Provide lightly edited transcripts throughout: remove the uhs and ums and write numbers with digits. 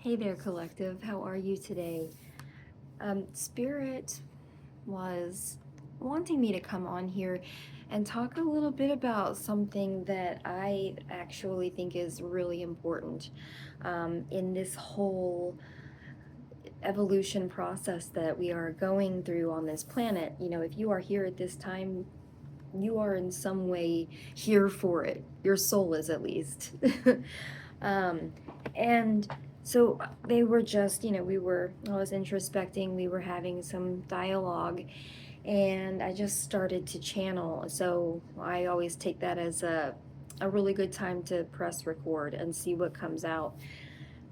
Hey there, collective. How are you today? Spirit was wanting me to come on here and talk a little bit about something that I actually think is really important in this whole evolution process that we are going through on this planet. You know, if you are here at this time, you are in some way here for it. Your soul is, at least. um, and so they were just, I was introspecting, we were having some dialogue, and I just started to channel. So I always take that as a really good time to press record and see what comes out.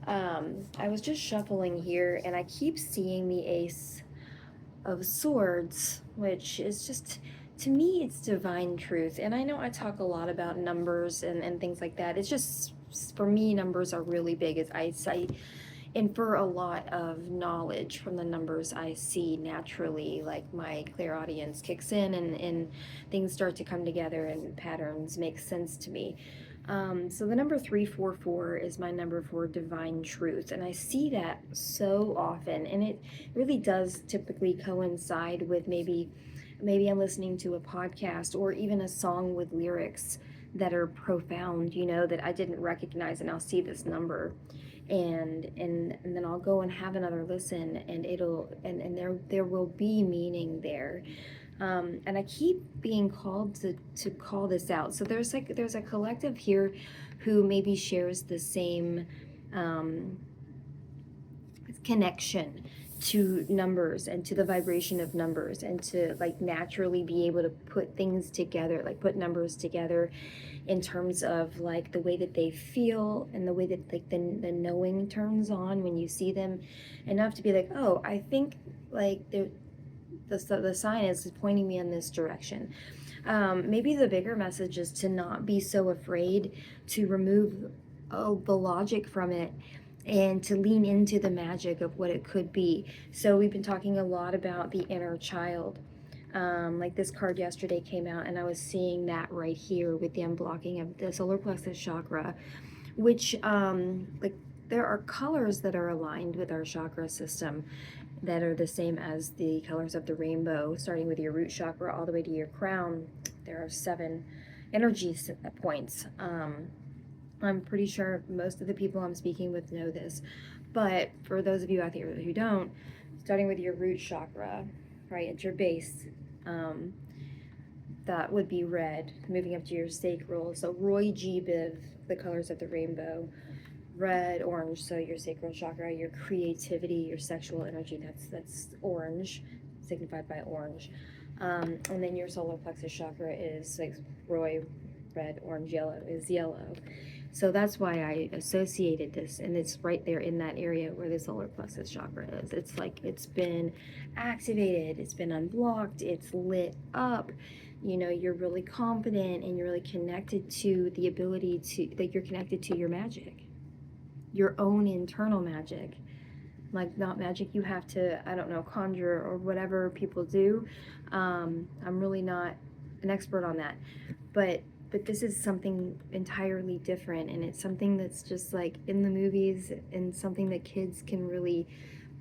I was just shuffling here, and I keep seeing the Ace of Swords, which is just, to me, it's divine truth. And I know I talk a lot about numbers and things like that. It's just, for me, numbers are really big. I infer a lot of knowledge from the numbers I see naturally. Like, my clairaudience kicks in, and things start to come together and patterns make sense to me. So the number 344 is my number for divine truth, and I see that so often, and it really does typically coincide with maybe I'm listening to a podcast or even a song with lyrics that are profound, that I didn't recognize, and I'll see this number, and then I'll go and have another listen, and there will be meaning there. And I keep being called to call this out. So there's a collective here who maybe shares the same um, connection to numbers and to the vibration of numbers, and to like naturally be able to put things together, like put numbers together in terms of like the way that they feel, and the way that like the knowing turns on when you see them, enough to be like, oh, I think like the sign is pointing me in this direction. Maybe the bigger message is to not be so afraid to remove the logic from it, and to lean into the magic of what it could be. So we've been talking a lot about the inner child. Like this card yesterday came out, and I was seeing that right here with the unblocking of the solar plexus chakra, which like there are colors that are aligned with our chakra system that are the same as the colors of the rainbow, starting with your root chakra all the way to your crown. There are 7 energy points. I'm pretty sure most of the people I'm speaking with know this, but for those of you out there who don't, starting with your root chakra, right at your base, that would be red, moving up to your sacral. So Roy G. Biv, the colors of the rainbow, red, orange, so your sacral chakra, your creativity, your sexual energy, that's orange, signified by orange. And then your solar plexus chakra is like Roy, red, orange, yellow, is yellow. So that's why I associated this, and it's right there in that area where the solar plexus chakra is. It's like it's been activated, it's been unblocked, it's lit up. You're really confident, and you're really connected to the ability to, like, you're connected to your magic, your own internal magic. Like, not magic you have to, I don't know, conjure or whatever people do. I'm really not an expert on that, but this is something entirely different, and it's something that's just like in the movies, and something that kids can really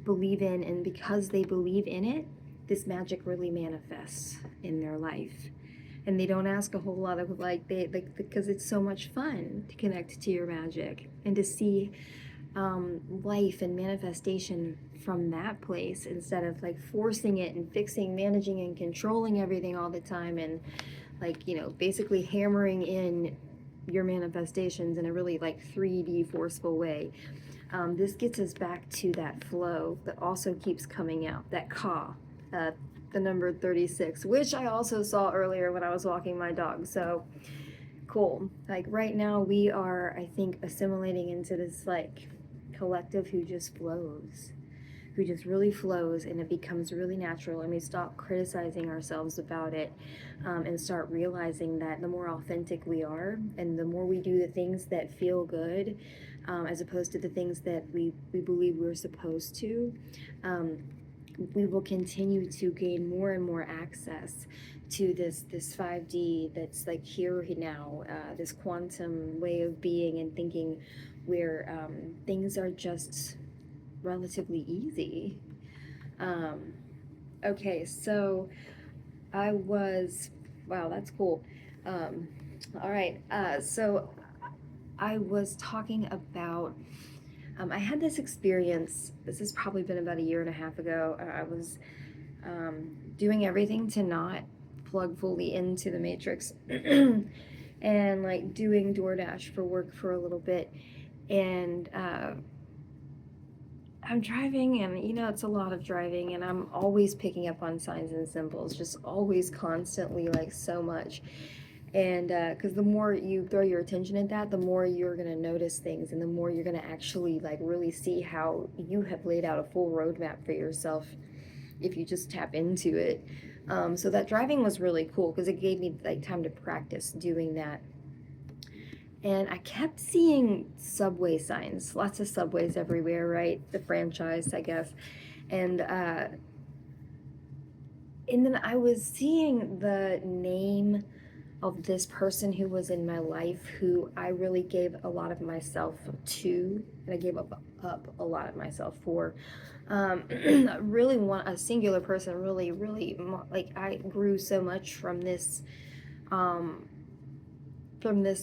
believe in, and because they believe in it, this magic really manifests in their life. And they don't ask a whole lot of, like, they like, because it's so much fun to connect to your magic and to see life and manifestation from that place, instead of like forcing it and fixing, managing, and controlling everything all the time, and like, basically hammering in your manifestations in a really like 3D forceful way. This gets us back to that flow that also keeps coming out, that ka, the number 36, which I also saw earlier when I was walking my dog. So cool. Like right now we are, I think, assimilating into this like collective who just flows, who just really flows, and it becomes really natural, and we stop criticizing ourselves about it, and start realizing that the more authentic we are, and the more we do the things that feel good, as opposed to the things that we believe we're supposed to, we will continue to gain more and more access to this 5D that's like here now, this quantum way of being and thinking, where things are just relatively easy. Okay, so I was, wow, that's cool. All right, so I was talking about, I had this experience. This has probably been about a year and a half ago. I was doing everything to not plug fully into the matrix and like doing DoorDash for work for a little bit. And I'm driving, and it's a lot of driving, and I'm always picking up on signs and symbols, just always constantly, like, so much. And because the more you throw your attention at that, the more you're going to notice things, and the more you're going to actually, like, really see how you have laid out a full roadmap for yourself if you just tap into it. So that driving was really cool because it gave me, like, time to practice doing that. And I kept seeing subway signs, lots of subways everywhere, right? The franchise, I guess. And then I was seeing the name of this person who was in my life, who I really gave a lot of myself to, and I gave up a lot of myself for. Really want a singular person, really, really, like, I grew so much from this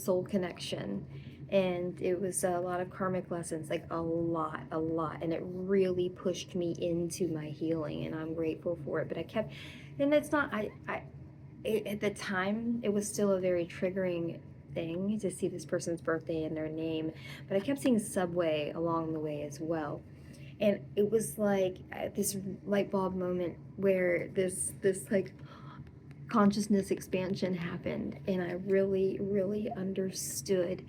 soul connection, and it was a lot of karmic lessons, like a lot, and it really pushed me into my healing, and I'm grateful for it. But I kept, and it's not, at the time, it was still a very triggering thing to see this person's birthday and their name, but I kept seeing Subway along the way as well. And it was like this light bulb moment where this like consciousness expansion happened, and I really, really understood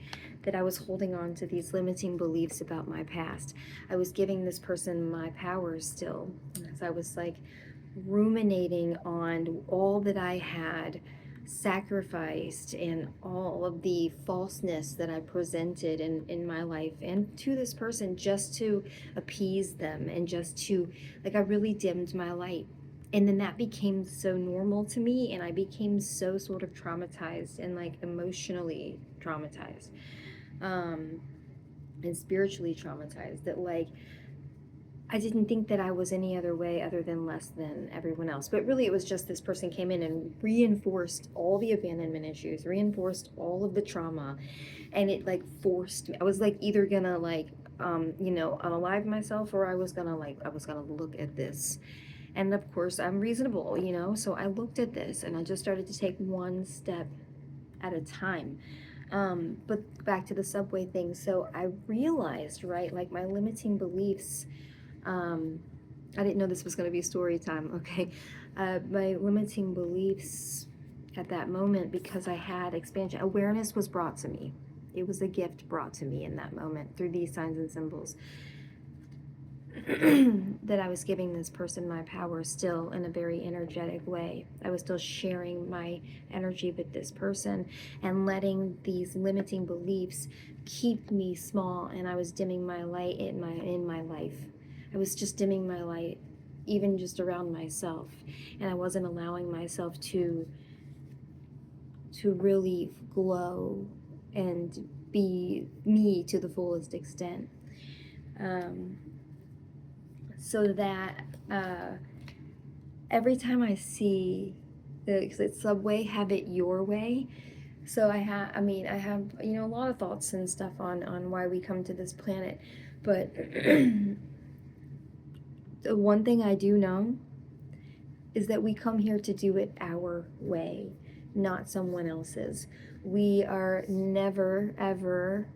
that I was holding on to these limiting beliefs about my past. I was giving this person my power still, as I was like ruminating on all that I had sacrificed and all of the falseness that I presented in my life and to this person, just to appease them, and just to, like, I really dimmed my light. And then that became so normal to me, and I became so sort of traumatized and, like, emotionally traumatized, and spiritually traumatized, that, like, I didn't think that I was any other way other than less than everyone else. But really, it was just this person came in and reinforced all the abandonment issues, reinforced all of the trauma, and it, like, forced me. I was, like, either gonna, like, unalive myself, or I was gonna look at this. And of course, I'm reasonable, so I looked at this, and I just started to take one step at a time. But back to the subway thing. So I realized, right, like, my limiting beliefs. I didn't know this was going to be story time. Okay. My limiting beliefs at that moment, because I had expansion, awareness was brought to me. It was a gift brought to me in that moment through these signs and symbols. That I was giving this person my power still in a very energetic way. I was still sharing my energy with this person and letting these limiting beliefs keep me small, and I was dimming my light in my life. I was just dimming my light, even just around myself, and I wasn't allowing myself to really glow and be me to the fullest extent. So that every time I see the subway, have it your way. So I have a lot of thoughts and stuff on why we come to this planet, but the one thing I do know is that we come here to do it our way, not someone else's. We are never, ever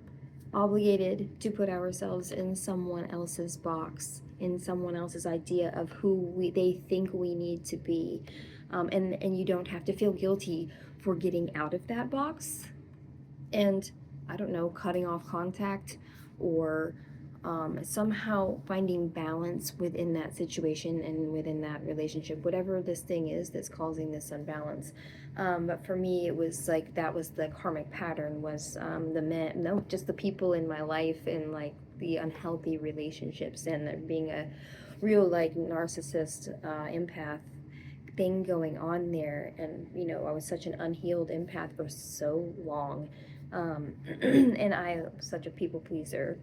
obligated to put ourselves in someone else's box, in someone else's idea of who they think we need to be. And you don't have to feel guilty for getting out of that box and, I don't know, cutting off contact, or somehow finding balance within that situation and within that relationship, whatever this thing is that's causing this unbalance. But for me, it was like, that was the karmic pattern, was just the people in my life, and, like, the unhealthy relationships, and being a real, like, narcissist, empath thing going on there. And I was such an unhealed empath for so long, And I'm such a people pleaser.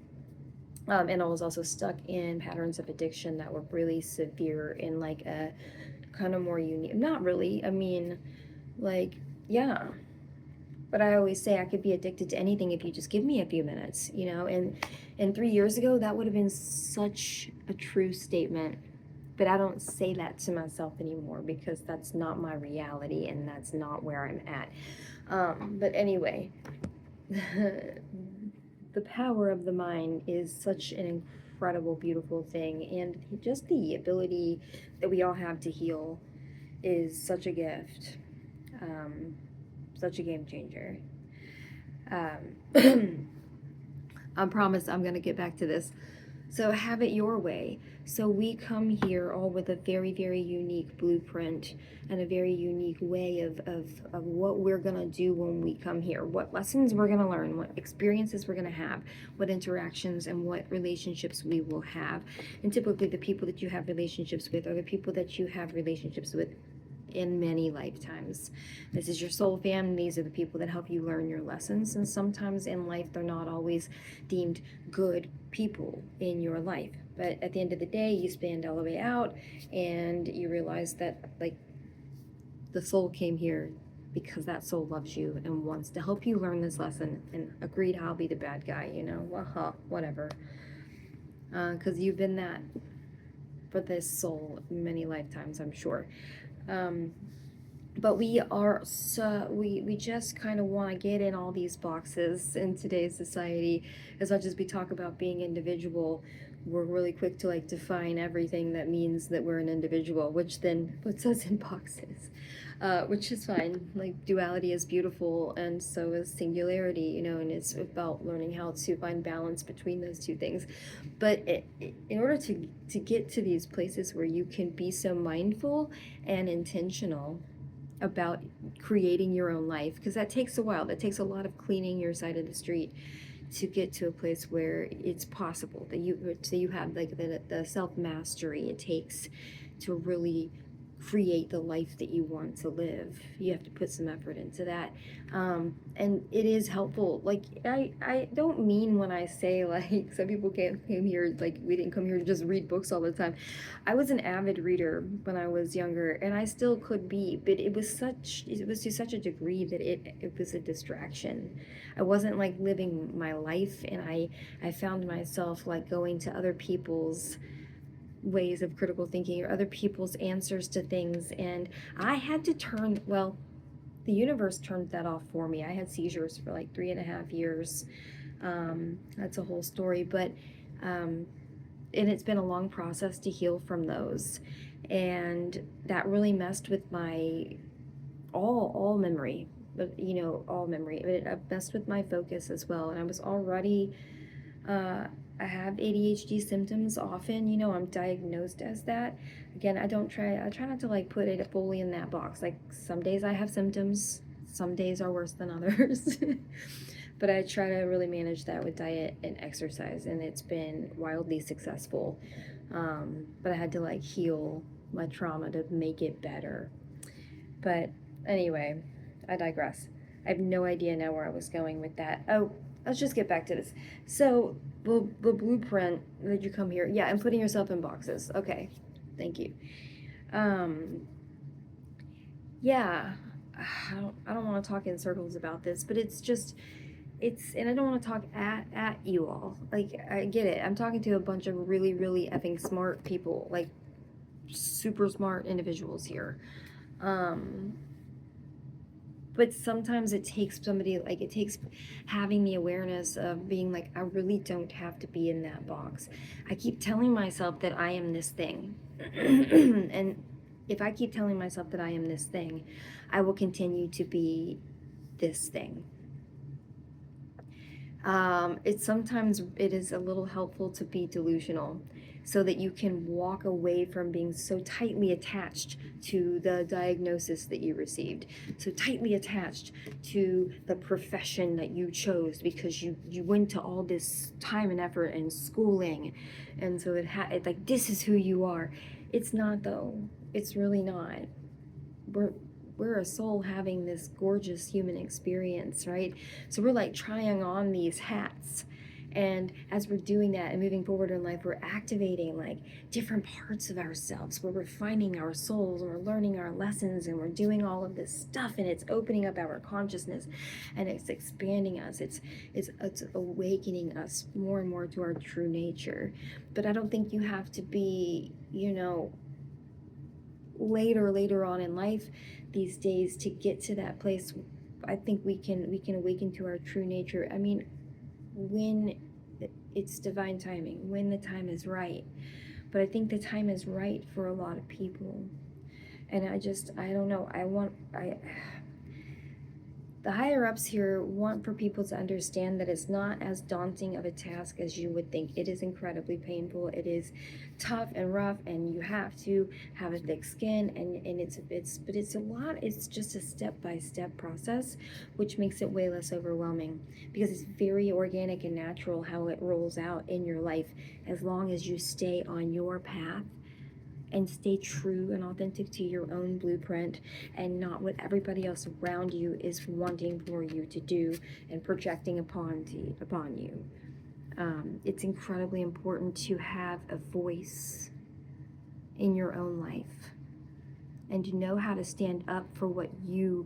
And I was also stuck in patterns of addiction that were really severe in like a kind of more unique, not really, I mean, like, yeah. But I always say I could be addicted to anything if you just give me a few minutes, you know? And 3 years ago, that would have been such a true statement. But I don't say that to myself anymore because that's not my reality and that's not where I'm at. But anyway, the power of the mind is such an incredible, beautiful thing. And just the ability that we all have to heal is such a gift, such a game changer. I promise I'm going to get back to this. So have it your way. So we come here all with a very, very unique blueprint and a very unique way of what we're going to do when we come here, what lessons we're going to learn, what experiences we're going to have, what interactions and what relationships we will have. And typically the people that you have relationships with are the people that you have relationships with in many lifetimes. This is your soul family. These are the people that help you learn your lessons. And sometimes in life, they're not always deemed good people in your life. But at the end of the day, you stand all the way out and you realize that, like, the soul came here because that soul loves you and wants to help you learn this lesson. And agreed, I'll be the bad guy, you know, whatever. Because you've been that for this soul many lifetimes, I'm sure. But we are we just kind of want to get in all these boxes in today's society. As much as we talk about being individual, we're really quick to like define everything that means that we're an individual, which then puts us in boxes, which is fine. Like duality is beautiful, and so is singularity, you know, and it's about learning how to find balance between those two things. But in order to get to these places where you can be so mindful and intentional about creating your own life, because that takes a while, that takes a lot of cleaning your side of the street to get to a place where it's possible that you have like the self-mastery it takes to really create the life that you want to live. You have to put some effort into that, and it is helpful. Like I don't mean when I say like some people came here, like we didn't come here to just read books all the time. I was an avid reader when I was younger, and I still could be, but it was to such a degree that it was a distraction. I wasn't like living my life, and I found myself like going to other people's ways of critical thinking or other people's answers to things, and I had to turn, well, the universe turned that off for me. I had seizures for like 3.5 years. That's a whole story, but and it's been a long process to heal from those, and that really messed with my all memory, but you know, all memory. It messed with my focus as well, and I was already I have ADHD symptoms often, you know, I'm diagnosed as that. Again, I try not to like put it fully in that box. Like some days I have symptoms, some days are worse than others. But I try to really manage that with diet and exercise, and it's been wildly successful. But I had to like heal my trauma to make it better. But anyway, I digress. I have no idea now where I was going with that. Oh, let's just get back to this. So the blueprint that you come here, yeah, and putting yourself in boxes. Okay, thank you. Yeah, I don't want to talk in circles about this, but it's just and I don't want to talk at you all. Like I get it. I'm talking to a bunch of really really effing smart people, like super smart individuals here. But sometimes it takes somebody, like it takes having the awareness of being like, I really don't have to be in that box. I keep telling myself that I am this thing. And if I keep telling myself that I am this thing, I will continue to be this thing. Sometimes it is a little helpful to be delusional so that you can walk away from being so tightly attached to the diagnosis that you received, so tightly attached to the profession that you chose because you went to all this time and effort and schooling, and so it's like this is who you are. It's not though. It's really not. we're a soul having this gorgeous human experience, right? So we're like trying on these hats. And as we're doing that and moving forward in life, we're activating like different parts of ourselves. We're refining our souls and we're learning our lessons and we're doing all of this stuff, and it's opening up our consciousness and it's expanding us. It's awakening us more and more to our true nature. But I don't think you have to be, later on in life these days to get to that place. I think we can awaken to our true nature. I mean, when it's divine timing, when the time is right. But I think the time is right for a lot of people. And I don't know, the higher ups here want for people to understand that it's not as daunting of a task as you would think. It is incredibly painful. It is tough and rough, and you have to have a thick skin, and it's a lot. It's just a step-by-step process, which makes it way less overwhelming because it's very organic and natural how it rolls out in your life, as long as you stay on your path and stay true and authentic to your own blueprint and not what everybody else around you is wanting for you to do and projecting upon you. It's incredibly important to have a voice in your own life and to know how to stand up for what you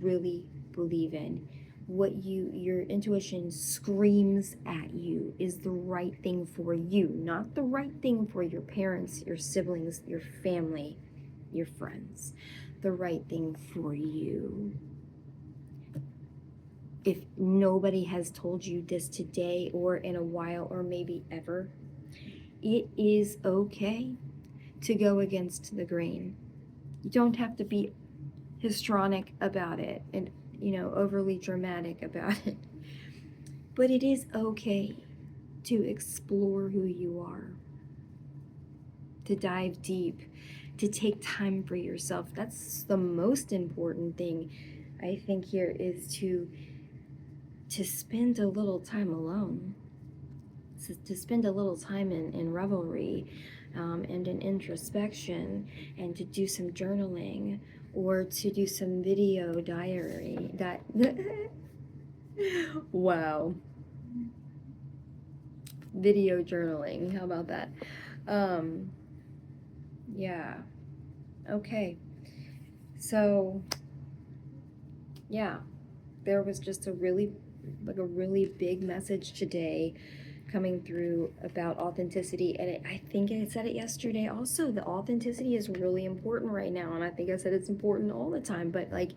really believe in. What your intuition screams at you is the right thing for you, not the right thing for your parents, your siblings, your family, your friends. The right thing for you. If nobody has told you this today or in a while or maybe ever, it is okay to go against the grain. You don't have to be histrionic about it and overly dramatic about it. But it is okay to explore who you are, to dive deep, to take time for yourself. That's the most important thing, I think, here is to spend a little time alone, to spend a little time in revelry and in introspection, and to do some journaling or to do some video diary. Wow. Video journaling. How about that? Yeah. Okay. So, yeah, there was just a really big message today coming through about authenticity, and I think I said it yesterday also, that authenticity is really important right now, and I think I said it's important all the time, but like,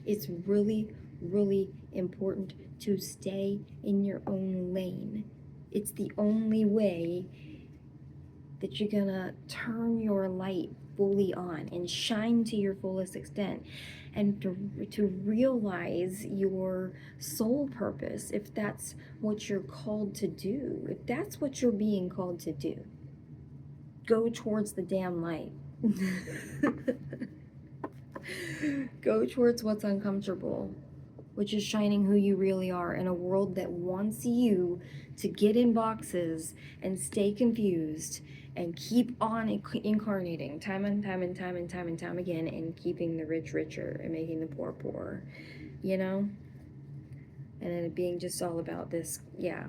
it's really important to stay in your own lane. It's the only way that you're gonna turn your light fully on and shine to your fullest extent, and to realize your soul purpose, if that's what you're called to do, if that's what you're being called to do. Go towards the damn light. Go towards what's uncomfortable, which is shining who you really are in a world that wants you to get in boxes and stay confused and keep on incarnating time and time again, and keeping the rich richer and making the poor poorer, and then it being just all about this. Yeah,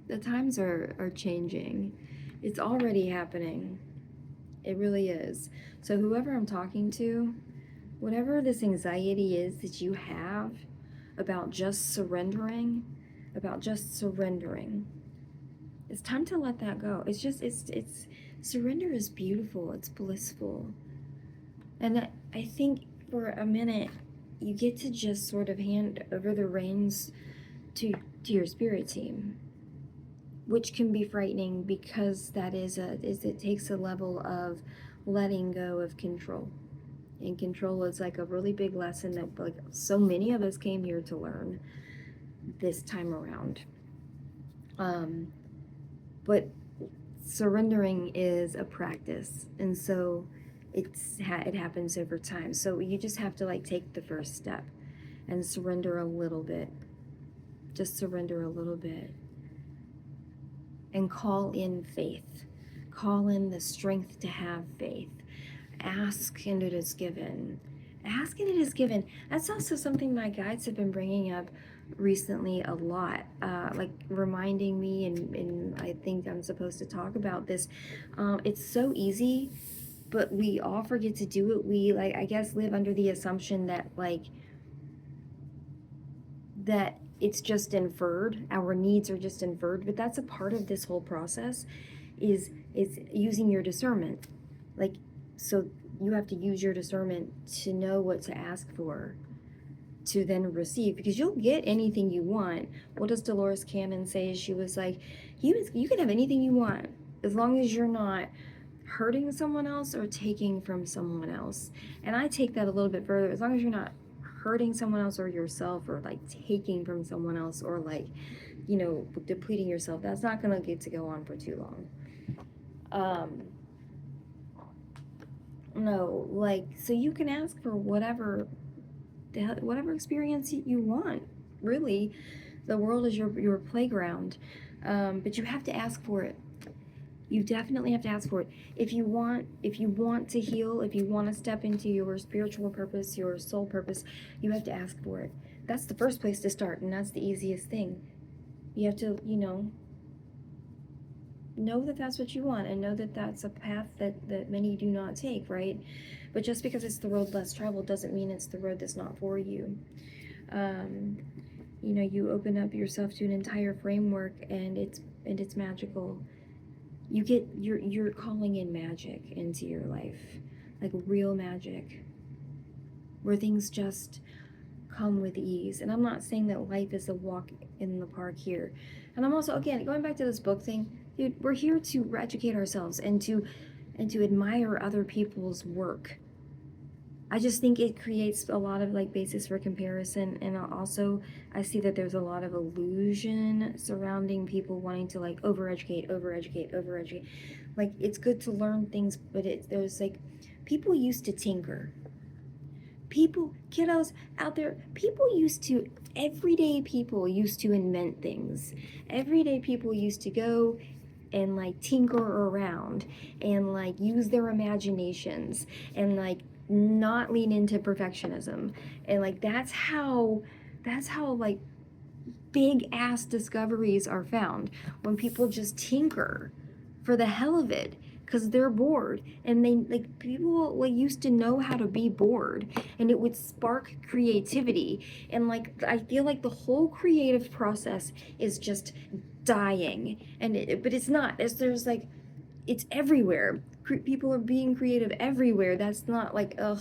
the times are changing. It's already happening. It really is. So whoever I'm talking to, whatever this anxiety is that you have about just surrendering, it's time to let that go. It's surrender is beautiful. It's blissful. And I think for a minute, you get to just sort of hand over the reins to your spirit team, which can be frightening because it takes a level of letting go of control. And control is like a really big lesson that like so many of us came here to learn this time around. But surrendering is a practice, and so it happens over time. So you just have to like take the first step and surrender a little bit. Just surrender a little bit. And call in faith. Call in the strength to have faith. Ask and it is given. Ask and it is given. That's also something my guides have been bringing up recently a lot, like reminding me, and I think I'm supposed to talk about this. It's so easy, but we all forget to do it. We, like, I guess, live under the assumption that, like, that it's just inferred. Our needs are just inferred, but that's a part of this whole process, is using your discernment. Like, so you have to use your discernment to know what to ask for, to then receive, because you'll get anything you want. What does Dolores Cannon say? She was like, you can have anything you want as long as you're not hurting someone else or taking from someone else. And I take that a little bit further. As long as you're not hurting someone else or yourself, or like taking from someone else, or like, you know, depleting yourself, that's not gonna get to go on for too long. No, like, so you can ask for whatever experience you want. Really, the world is your playground, but you have to ask for it. You definitely have to ask for it. If you want to heal, if you want to step into your spiritual purpose, your soul purpose, you have to ask for it. That's the first place to start, and that's the easiest thing. You have to, you know that that's what you want, and know that that's a path that many do not take, right? But just because it's the road less traveled doesn't mean it's the road that's not for you. You know, you open up yourself to an entire framework, and it's magical. You're calling in magic into your life, like real magic, where things just come with ease. And I'm not saying that life is a walk in the park here. And I'm also, again, going back to this book thing, dude, we're here to educate ourselves and to admire other people's work. I just think it creates a lot of like basis for comparison, and also I see that there's a lot of illusion surrounding people wanting to like overeducate. Like, it's good to learn things, but there's like, people used to tinker. Kiddos out there, everyday people used to invent things. Everyday people used to go and like tinker around and like use their imaginations and like not lean into perfectionism. And like that's how like big ass discoveries are found, when people just tinker for the hell of it, because they're bored. And they, like, people like used to know how to be bored, and it would spark creativity. And like, I feel like the whole creative process is just dying, but it's not. There's like, it's everywhere. People are being creative everywhere. That's not like, ugh.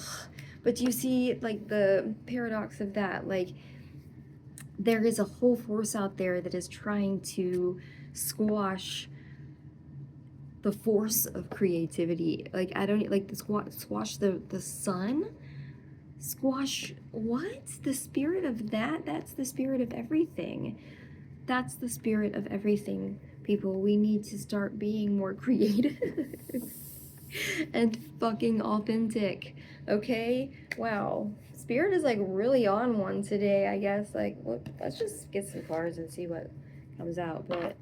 But you see like the paradox of that. Like, there is a whole force out there that is trying to squash the force of creativity. Like, I don't like the squash the sun. Squash what? The spirit of that? That's the spirit of everything. That's the spirit of everything, people. We need to start being more creative and fucking authentic, okay? Wow. Spirit is like really on one today, I guess. Like, let's just get some cards and see what comes out. But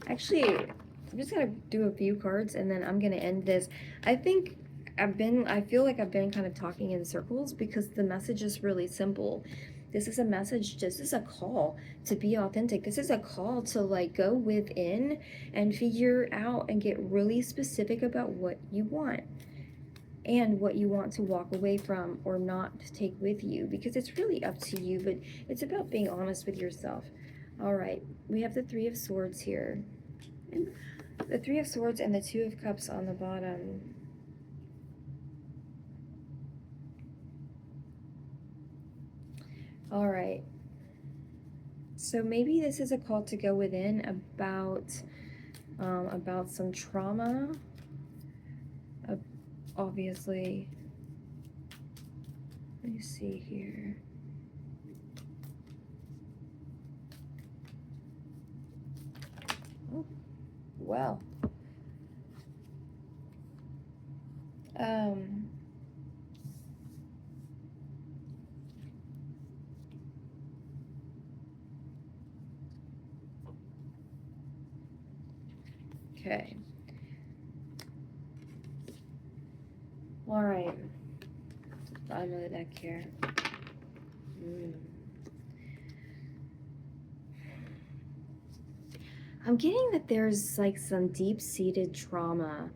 actually, I'm just gonna do a few cards and then I'm gonna end this. I feel like I've been kind of talking in circles, because the message is really simple. This is a message, this is a call to be authentic. This is a call to like go within and figure out and get really specific about what you want and what you want to walk away from or not take with you, because it's really up to you, but it's about being honest with yourself. All right, we have the Three of Swords here. And the Three of Swords and the Two of Cups on the bottom. All right. So maybe this is a call to go within about some trauma. Obviously. Let me see here. Oh, well. Okay. All right. Bottom of the deck here. I'm getting that there's like some deep-seated trauma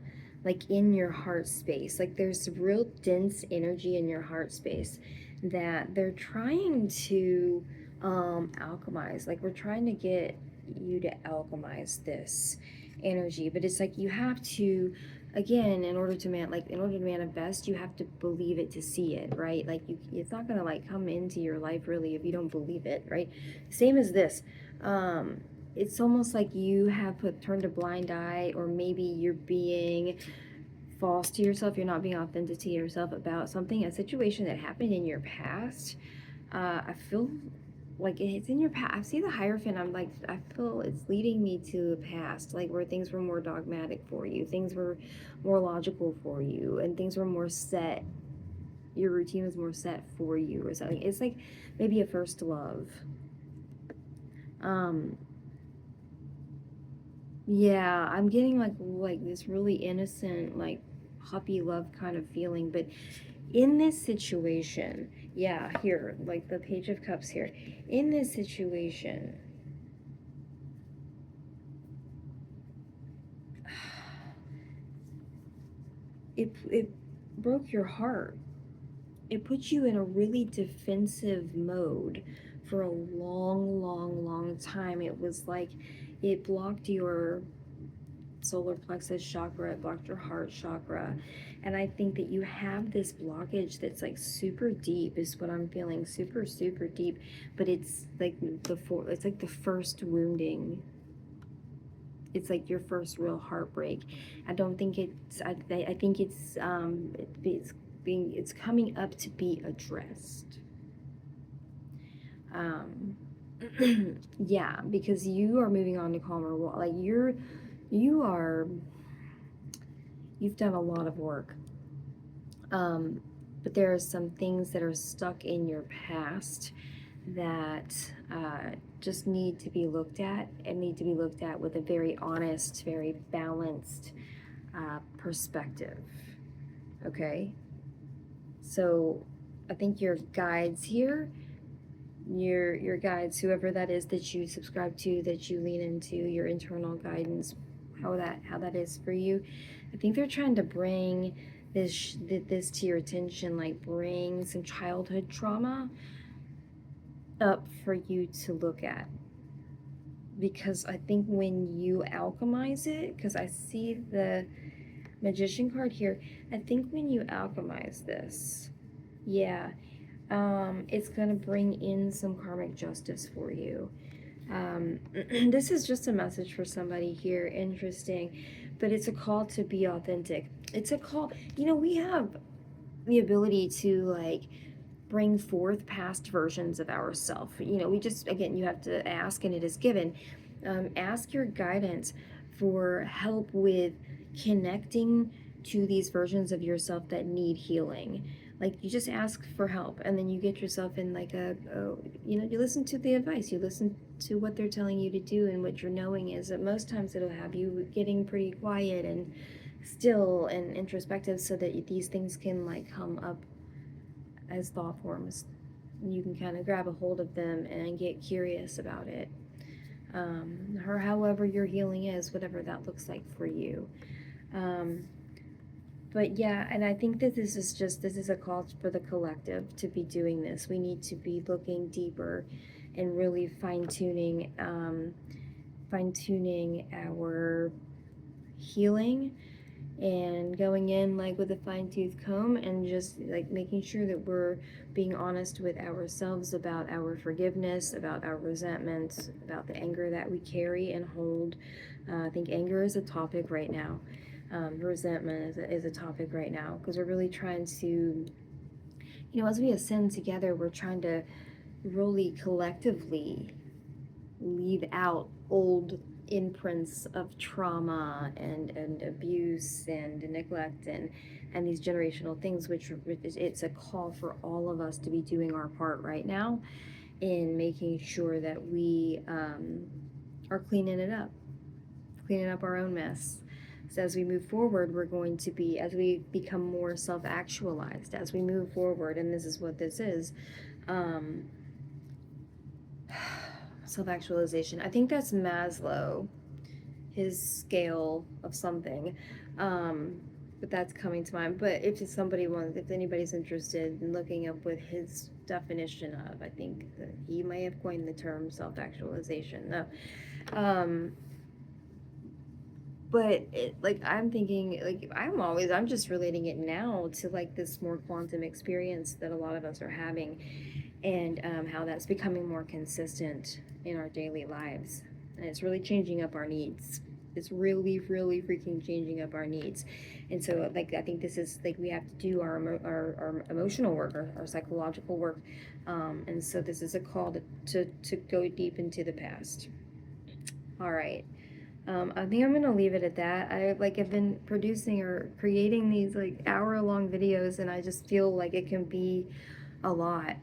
like in your heart space. Like there's real dense energy in your heart space that they're trying to alchemize. Like we're trying to get you to alchemize this energy, but it's like you have to, again, in order to manifest, you have to believe it to see it, right? Like it's not gonna like come into your life really if you don't believe it, right? Same as this. It's almost like you have turned a blind eye, or maybe you're being false to yourself. You're not being authentic to yourself about something, a situation that happened in your past. I feel like it's in your past. I see the Hierophant. I'm like, I feel it's leading me to the past, like where things were more dogmatic for you, things were more logical for you, and things were more set. Your routine was more set for you, or something. It's like maybe a first love. Yeah, I'm getting like this really innocent, like puppy love kind of feeling, but in this situation, yeah, here, like the Page of Cups here, in this situation, it broke your heart. It put you in a really defensive mode for a long time. It was like it blocked your solar plexus chakra, it blocked your heart chakra. And I think that you have this blockage that's like super deep, is what I'm feeling, super deep. But it's like it's like the first wounding. It's like your first real heartbreak. I don't think it's. I think it's coming up to be addressed. Yeah, because you are moving on to calmer. Like you've done a lot of work. But there are some things that are stuck in your past that just need to be looked at, and need to be looked at with a very honest, very balanced perspective. Okay? So I think your guides here, your guides, whoever that is that you subscribe to, that you lean into, your internal guidance, how that is for you, I think they're trying to bring this to your attention, like bring some childhood trauma up for you to look at. Because I think when you alchemize it, because I see the Magician card here, I think when you alchemize this, yeah, it's gonna bring in some karmic justice for you. This is just a message for somebody here, interesting, but it's a call to be authentic. It's a call, we have the ability to like bring forth past versions of ourselves. We just, again, you have to ask and it is given. Ask your guidance for help with connecting to these versions of yourself that need healing. Like you just ask for help, and then you get yourself in like you listen to the advice, you listen to what they're telling you to do, and what you're knowing is that most times it'll have you getting pretty quiet and still and introspective, so that these things can like come up as thought forms. You can kind of grab a hold of them and get curious about it. Or however your healing is, whatever that looks like for you. But yeah, and I think that this is a call for the collective to be doing this. We need to be looking deeper and really fine-tuning our healing, and going in like with a fine-tooth comb, and just like making sure that we're being honest with ourselves about our forgiveness, about our resentments, about the anger that we carry and hold. I think anger is a topic right now. Resentment is a topic right now, because we're really trying to, as we ascend together, we're trying to really collectively leave out old imprints of trauma and abuse and neglect and these generational things, which it's a call for all of us to be doing our part right now in making sure that we are cleaning up our own mess. So as we move forward, we're going to be, as we become more self-actualized, as we move forward, and this is what this is, self-actualization. I think that's Maslow, his scale of something. But that's coming to mind. But if anybody's interested in looking up what his definition of, I think that he may have coined the term self-actualization. No. But I'm thinking, I'm just relating it now to like this more quantum experience that a lot of us are having, and how that's becoming more consistent in our daily lives. And it's really changing up our needs. It's really, really freaking changing up our needs. And so, like, I think this is, like, we have to do our emotional work, our psychological work. And so this is a call to go deep into the past. All right. I think I'm going to leave it at that. I've been producing or creating these, like, hour-long videos, and I just feel like it can be a lot.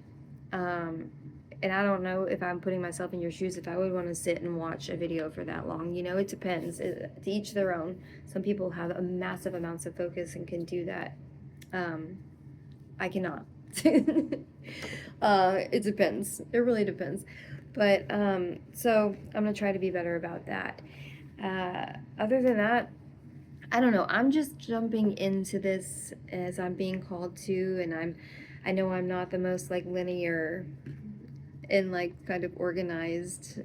And I don't know if I'm putting myself in your shoes, if I would want to sit and watch a video for that long. You know, it depends. To each their own. Some people have a massive amounts of focus and can do that. I cannot. It depends. It really depends. But, so I'm going to try to be better about that. Other than that, I don't know. I'm just jumping into this as I'm being called to, and I know I'm not the most, like, linear and, like, kind of organized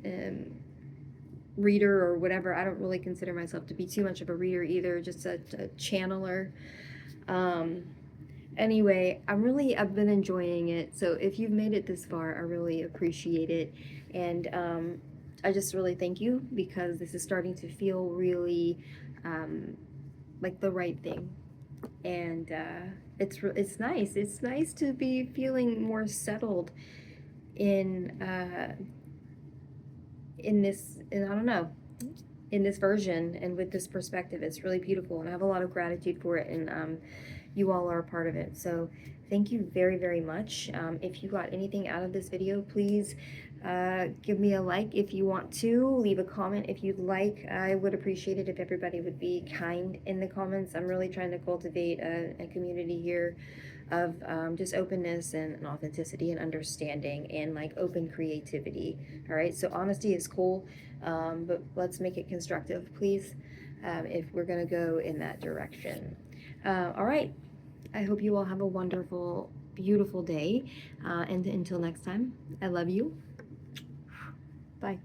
reader or whatever. I don't really consider myself to be too much of a reader either, just a channeler. Anyway, I've been enjoying it. So if you've made it this far, I really appreciate it. And I just really thank you, because this is starting to feel really like the right thing. And it's nice. It's nice to be feeling more settled in this, and I don't know, in this version and with this perspective. It's really beautiful, and I have a lot of gratitude for it, and you all are a part of it. So thank you very, very much. If you got anything out of this video, please give me a like if you want to. Leave a comment if you'd like. I would appreciate it if everybody would be kind in the comments. I'm really trying to cultivate a community here of just openness and authenticity and understanding and, like, open creativity. All right, so honesty is cool, but let's make it constructive, please, if we're gonna go in that direction. All right, I hope you all have a wonderful, beautiful day, and until next time, I love you. Bye.